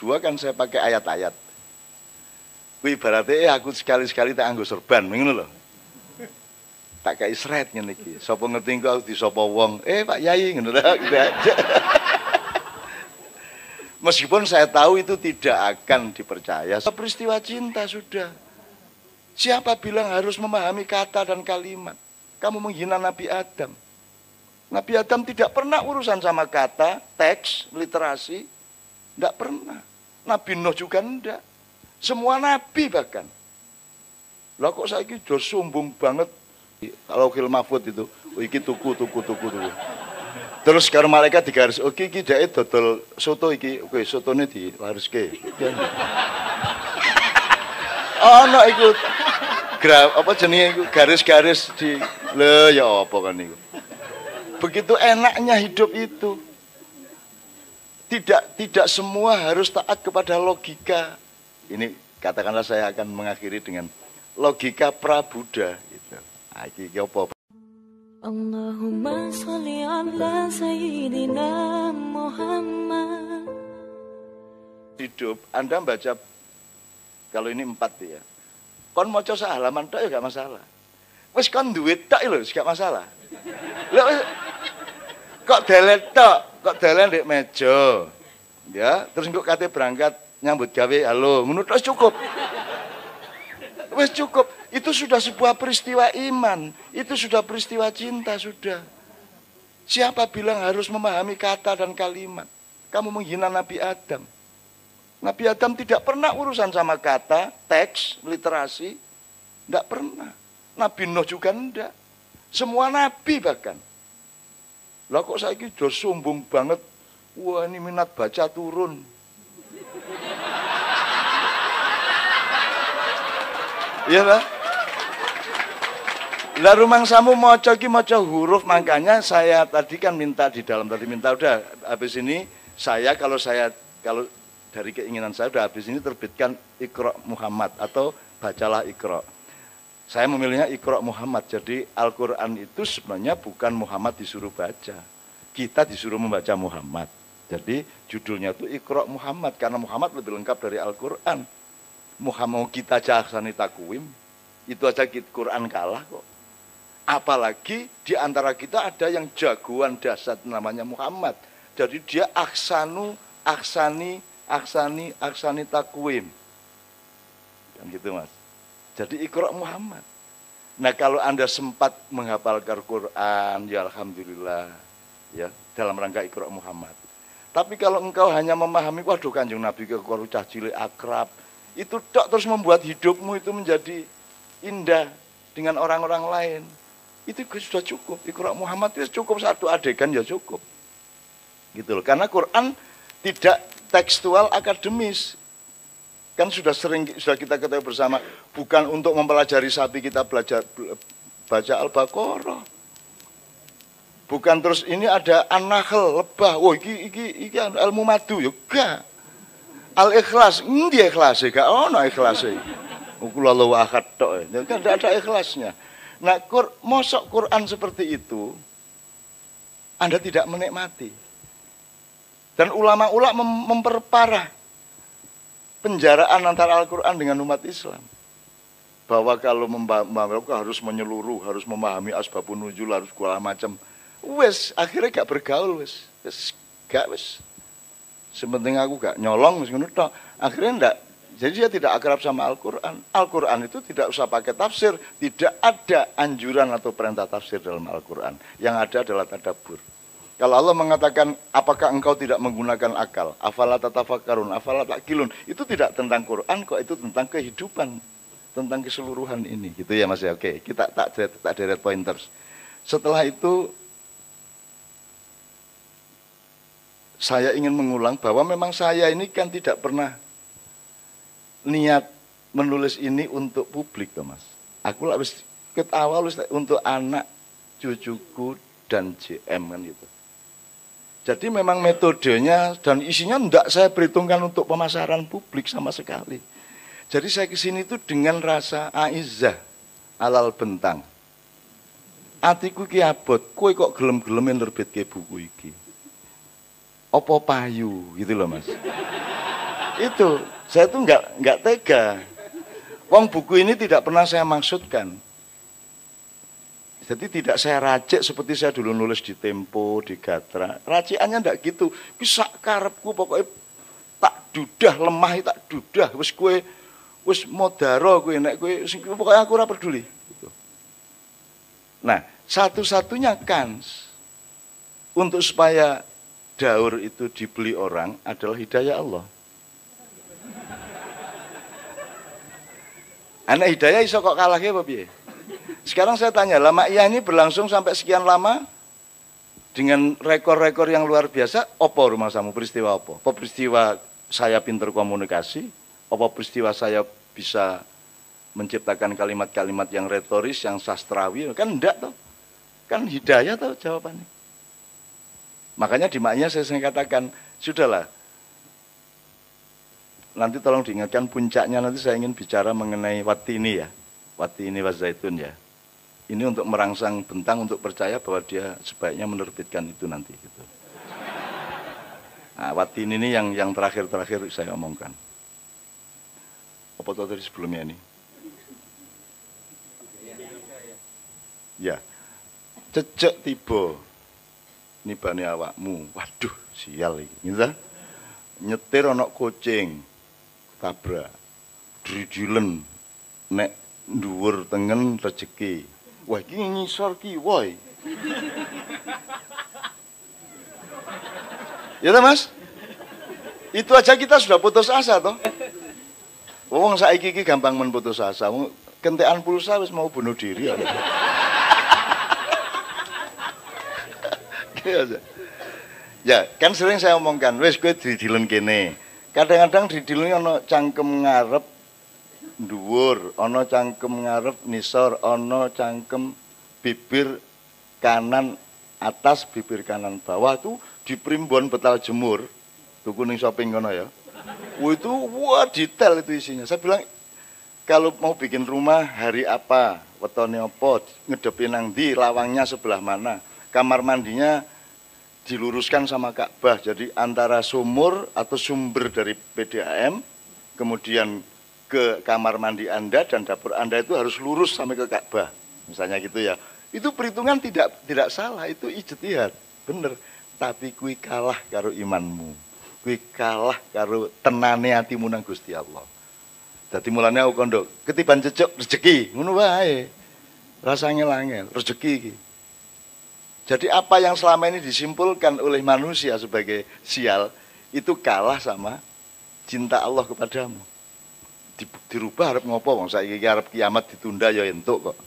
kedua kan saya pakai ayat-ayat. Kuwi ibaratnya aku sekali-sekali tak anggo serban, ngono lho. Tak kayak isret ngene iki. Sapa ngerti engko aku disapa wong, Pak Yai ngono gitu aja. Meskipun saya tahu itu tidak akan dipercaya. Peristiwa cinta sudah. Siapa bilang harus memahami kata dan kalimat? Kamu menghina Nabi Adam. Nabi Adam tidak pernah urusan sama kata, teks, literasi. Tidak pernah. Nabi Nuh juga enggak. Semua nabi bahkan. Lah kok saiki do sombong banget. Kalau Khil Mahfud itu, iki tuku. Terus karo malaikat digaris, oke iki dhek dodol soto iki, oke sotone dilariske. Ono iku apa jenenge iku garis-garis di lho ya apa kan iku. Begitu enaknya hidup itu. Tidak semua harus taat kepada logika. Ini katakanlah saya akan mengakhiri dengan logika pra-Buddha gitu. Ah iki apa? Allahumma sholli ala sayyidina Muhammad. Hidup Anda baca kalau ini 4 ya. Kon maca sak halaman tok ya gak masalah. Wis kon duit tok lho gak masalah. Lho kok delet tok, kok delen ndek meja. Ya, terus engko kate berangkat nyambut gawe, halo, ngono tok cukup. Wis cukup. Itu sudah sebuah peristiwa iman. Itu sudah peristiwa cinta, sudah. Siapa bilang harus memahami kata dan kalimat? Kamu menghina Nabi Adam. Nabi Adam tidak pernah urusan sama kata, teks, literasi. Tidak pernah. Nabi Nuh juga enggak. Semua nabi bahkan. Lah kok saiki do sombong banget. Wah, ini minat baca turun. Iya, Pak? Lah rumangsamu maca iki maca huruf, makanya saya tadi kan minta di dalam tadi minta udah habis ini kalau dari keinginan saya udah habis ini terbitkan Iqra Muhammad atau bacalah Iqra. Saya memilihnya Iqra Muhammad. Jadi Al-Qur'an itu sebenarnya bukan Muhammad disuruh baca. Kita disuruh membaca Muhammad. Jadi judulnya itu Iqra Muhammad karena Muhammad lebih lengkap dari Al-Qur'an. Muhammad kita jahsani takwim, itu aja Quran kalah kok. Apalagi di antara kita ada yang jagoan dasar namanya Muhammad. Jadi dia aksani takwim. Kan gitu Mas. Jadi Iqra Muhammad. Nah kalau Anda sempat menghafalkan Quran, ya Alhamdulillah. Ya, dalam rangka Iqra Muhammad. Tapi kalau engkau hanya memahami, waduh Kanjeng Nabi ke cah cilik akrab, itu tok terus membuat hidupmu itu menjadi indah dengan orang-orang lain. Itu sudah cukup. Iqra Muhammad itu cukup satu adegan ya cukup. Gitu loh. Karena Quran tidak tekstual akademis. Kan sudah kita ketahui bersama, bukan untuk mempelajari sapi kita belajar baca Al-Baqarah. Bukan terus ini ada An-Nahl, lebah. Wah, iki ilmu madu ya enggak. Al-Ikhlas, endi ikhlase gak ono ikhlase. Kullallahu ahad tok. Kan tidak ada ikhlasnya. Nah, mosok Quran seperti itu Anda tidak menikmati. Dan ulama-ulama memperparah penjaraan antara Al-Quran dengan umat Islam. Bahwa kalau membaca harus menyeluruh, harus memahami asbabun nuzul, harus segala macam. Wes, akhirnya gak bergaul wes. Gak wes. Sepenting aku gak nyolong wes ngono tok. Akhirnya ndak. Jadi dia tidak akrab sama Al-Quran. Al-Quran itu tidak usah pakai tafsir. Tidak ada anjuran atau perintah tafsir dalam Al-Quran. Yang ada adalah tadabbur. Kalau Allah mengatakan, apakah engkau tidak menggunakan akal? Afala tatafakkarun, afala ta'qilun. Itu tidak tentang Quran kok, itu tentang kehidupan. Tentang keseluruhan ini. Gitu ya Mas ya. Oke, kita tak deret pointers. Setelah itu, saya ingin mengulang bahwa memang saya ini kan tidak pernah niat menulis ini untuk publik, Mas. Aku harus ketawa untuk anak, cucuku, dan JM kan gitu. Jadi memang metodenya dan isinya tidak saya perhitungkan untuk pemasaran publik sama sekali. Jadi saya kesini itu dengan rasa aizzah alal bentang. Atiku ki abot, kowe kok gelem-gelemen nerbitke buku iki. Apa payu gitu loh Mas. Itu, saya tuh nggak tega. Wong buku ini tidak pernah saya maksudkan. Jadi tidak saya racik seperti saya dulu nulis di Tempo, di Gatra. Racikannya ndak gitu. Bisa karepku pokoknya tak dudah lemah tak dudah. Wis modaro kowe nek kowe pokoknya aku ora peduli. Gitu. Nah, satu-satunya kans untuk supaya daur itu dibeli orang adalah hidayah Allah. Anak hidayah iso kok kalah apa piye? Sekarang saya tanya, lama iya ini berlangsung sampai sekian lama dengan rekor-rekor yang luar biasa, apa rumah samu peristiwa apa? Apa peristiwa saya pinter komunikasi? Apa peristiwa saya bisa menciptakan kalimat-kalimat yang retoris, yang sastrawi? Kan enggak toh. Kan hidayah toh jawabannya. Makanya di maknya saya sering katakan, sudahlah. Nanti tolong diingatkan puncaknya, nanti saya ingin bicara mengenai Watini ya. Watini wa Zaitun ya. Ini untuk merangsang Bentang untuk percaya bahwa dia sebaiknya menerbitkan itu nanti gitu. Nah, Watini ini yang terakhir saya omongkan. Apa tadi sebelumnya ini? Ya. Cecek tiba nibane awakmu. Waduh, sial iki. Gitu. Nyetir ana kucing tabrak. Dridilen nek dhuwur tengen rezeki. Wah, iki ngisor ki, woi. Ya toh, Mas? Itu aja kita sudah putus asa toh. Wong saiki iki gampang men putus asa. Kentekan pulsa wis mau bunuh diri ya. Ya, kan sering saya omongkan, wis kowe dridilen kene. Kadang-kadang dridilen ana cangkem ngarep dhuwur, ana cangkem ngarep nisor, ana cangkem bibir kanan atas, bibir kanan bawah tuh di primbon betal jemur. Tuku ning shopping kono ya. Itu wah detail itu isinya. Saya bilang kalau mau bikin rumah hari apa, wetone apa, ngedepi nang ndi, lawangnya sebelah mana, kamar mandinya diluruskan sama Ka'bah. Jadi antara sumur atau sumber dari PDAM kemudian ke kamar mandi Anda dan dapur Anda itu harus lurus sampai ke Ka'bah. Misalnya gitu ya. Itu perhitungan tidak salah, itu ijtihad. Bener. Tapi kui kalah karo imanmu. Kui kalah karo tenane atimu nang Gusti Allah. Dadi mulane aku kondo ketiban cecok rezeki, ngono wae. Rasanya langel, rezeki iki. Jadi apa yang selama ini disimpulkan oleh manusia sebagai sial itu kalah sama cinta Allah kepadamu. Dirubah arep ngopo wong saiki arep kiamat ditunda ya entuk kok.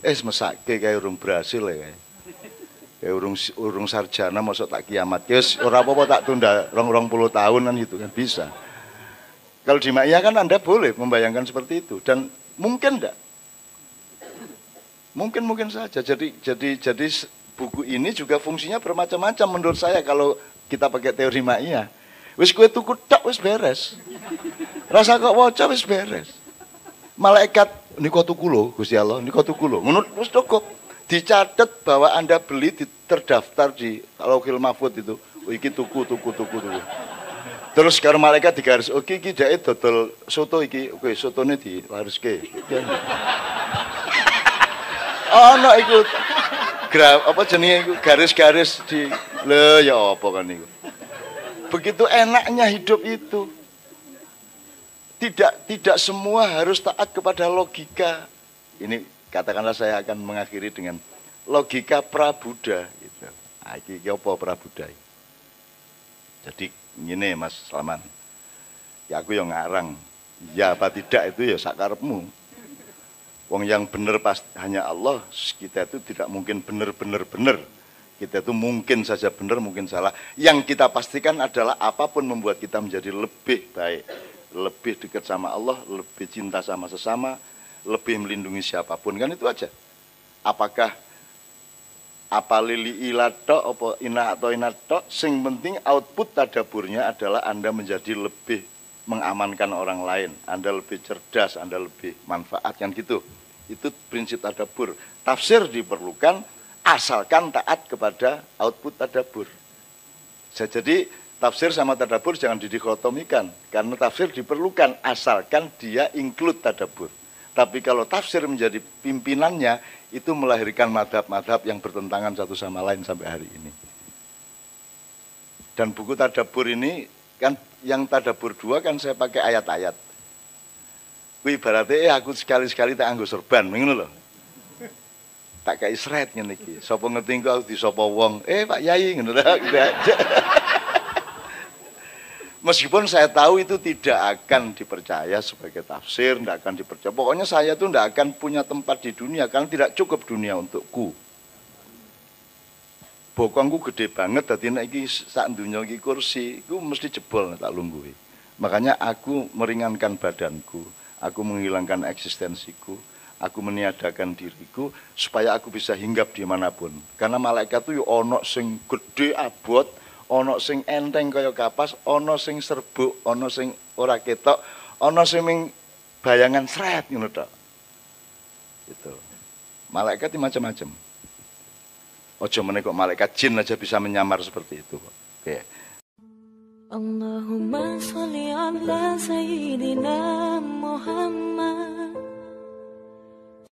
Mesake kae urung berhasil ya. Kae urung sarjana mosok tak kiamat. Wis ora apa-apa tak tunda 20 tahun kan gitu kan bisa. Kalau di Ma'iyah kan Anda boleh membayangkan seperti itu dan mungkin enggak. Mungkin saja. Jadi buku ini juga fungsinya bermacam-macam menurut saya kalau kita pakai teori Ma'iyah. Wis kowe tuku tok wis beres. Rasa kok waca wis beres. Malaikat nika tuku lho Gusti Allah, nika tuku lho. Ngono wis cukup. Dicatat bahwa Anda beli terdaftar di Lauhil Mahfuz itu. Oh, iki tuku. Terus karo malaikat digaris, oke iki jake dodol soto iki. Oke, sotone dilariske. Ono iku apa jenenge iku garis-garis di lho ya apa kan niku. Begitu enaknya hidup itu. Tidak semua harus taat kepada logika. Ini katakanlah saya akan mengakhiri dengan logika pra-Buddha gitu. Nah, iki apa pra-Buddha? Jadi ngene Mas Salman. Ya aku yang ngarang. Ya apa tidak itu ya sakarepmu. Wong yang benar pasti hanya Allah. Kita itu tidak mungkin benar. Kita itu mungkin saja benar, mungkin salah. Yang kita pastikan adalah apapun membuat kita menjadi lebih baik, lebih dekat sama Allah, lebih cinta sama sesama, lebih melindungi siapapun, kan itu aja. Apakah apa lili ilato, apa ina atau inato, sing penting output tadaburnya adalah Anda menjadi lebih mengamankan orang lain, Anda lebih cerdas, Anda lebih manfaat, kan gitu. Itu prinsip tadabur. Tafsir diperlukan asalkan taat kepada output tadabur. Jadi Tafsir sama tadabbur jangan didikotomikan, karena tafsir diperlukan asalkan dia include tadabbur. Tapi kalau tafsir menjadi pimpinannya, itu melahirkan madhab-madhab yang bertentangan satu sama lain sampai hari ini. Dan buku tadabbur ini, kan yang tadabbur 2 kan saya pakai ayat-ayat. Kuwi ibaratnya aku sekali-sekali tak anggo sorban, ngono lho. Tak kayak isret ngene iki. Sapa ngerti engko aku disapa wong, Pak Yai ngono gitu aja. Meskipun saya tahu itu tidak akan dipercaya sebagai tafsir, tidak akan dipercaya. Pokoknya saya tuh tidak akan punya tempat di dunia, karena tidak cukup dunia untukku. Bokongku gede banget, tadi nek iki sak dunya iki kursi, iku mesti jebol tak lungguhi. Makanya aku meringankan badanku, aku menghilangkan eksistensiku, aku meniadakan diriku supaya aku bisa hinggap dimanapun. Karena malaikat itu ono sing gede abot, ono sing enteng kaya kapas, ono sing serbuk, ono sing ora ketok, ono sing bayangan sret ngono tok. Gitu. Malaikat itu macam-macam. Ojo meneh kok malaikat jin aja bisa menyamar seperti itu. Oke. Allahumma sholli ala sayyidina Muhammad.